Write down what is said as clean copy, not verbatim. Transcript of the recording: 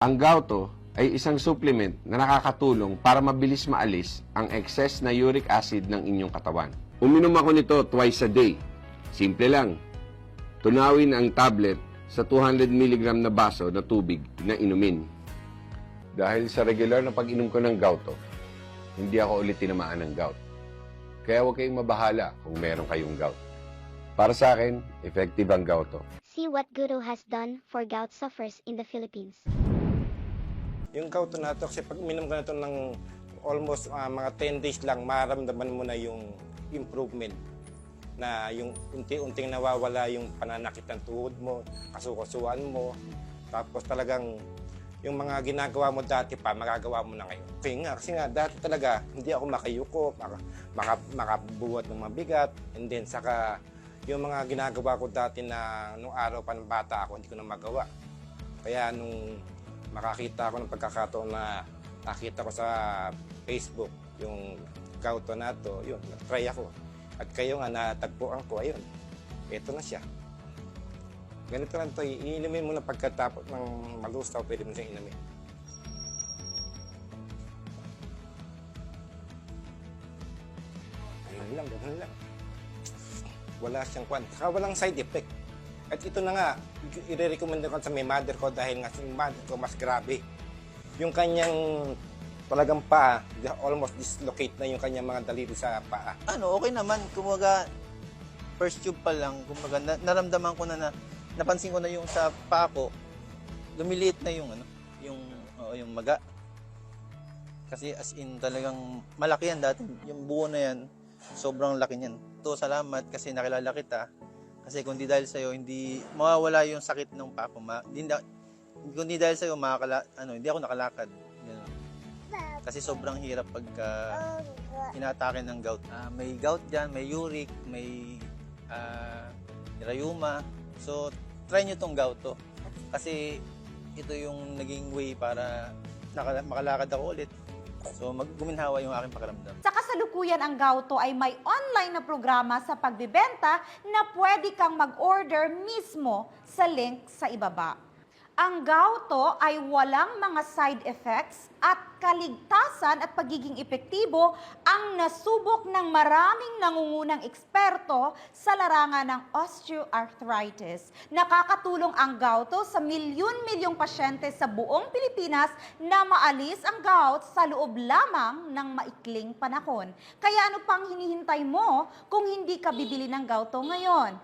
Ang Gauto ay isang supplement na nakakatulong para mabilis maalis ang excess na uric acid ng inyong katawan. Uminom ako nito twice a day. Simple lang. Tunawin ang tablet sa 200 mg na baso na tubig na inumin. Dahil sa regular na pag-inom ko ng Gauto, hindi ako ulit tinamaan ng gout. Kaya huwag kayong mabahala kung meron kayong gout. Para sa akin, effective ang Gauto. See what Guru has done for gout sufferers in the Philippines. Yung Gauto na ito, kasi pag uminom ka na ito ng almost mga 10 days lang, maramdaman mo na yung improvement. Na yung unti-unting nawawala yung pananakit ng tuhod mo, kasukasuan mo. Tapos talagang yung mga ginagawa mo dati pa, magagawa mo na ngayon. Kasi nga, dati talaga, hindi ako makayuko, makabuhat ng mabigat, and then saka yung mga ginagawa ko dati na nung araw pa ng bata ako, hindi ko na magawa. Kaya nung makakita ako ng pagkakataon na nakita ko sa Facebook yung Gauto na to, yun, try ako. At kayo nga, natagpuan ko, ayun, eto na siya. Ganito lang ito, iinumin mo na pagkatapos ng malusaw, pwede mo siyang inumin. Ganun lang. Wala siyang kwan. Saka walang side effect. At ito na nga, i-recommend ko sa may mother ko dahil nga sa mother ko mas grabe. Yung kanyang talagang paa, almost dislocate na yung kanyang mga daliri sa paa. Okay naman. Kumaga, first tube pa lang, kumaga, naramdaman ko na napansin ko na yung sa paa ko, lumiliit na yung yung maga. Kasi as in talagang malaki yan dati. Yung buo na yan, sobrang laki niyan. Salamat kasi nakilala kita. Kasi kung di dahil sa'yo, hindi mawawala yung sakit ng paa ko. Kung di dahil sa'yo, hindi ako nakalakad. Ganun. Kasi sobrang hirap pagka inatake ng gout. May gout dyan, may uric, may rheuma. So, try nyo tong Gauto. Kasi ito yung naging way para makalakad ako ulit. So, guminhawa yung aking pakiramdam. Sa kasalukuyan, ang Gauto ay may online na programa sa pagbibenta na pwede kang mag-order mismo sa link sa ibaba. Ang Gauto ay walang mga side effects at kaligtasan at pagiging epektibo ang nasubok ng maraming nangungunang eksperto sa larangan ng osteoarthritis. Nakakatulong ang Gauto sa milyon-milyong pasyente sa buong Pilipinas na maalis ang gout sa loob lamang ng maikling panahon. Kaya ano pang hinihintay mo kung hindi ka bibili ng Gauto ngayon?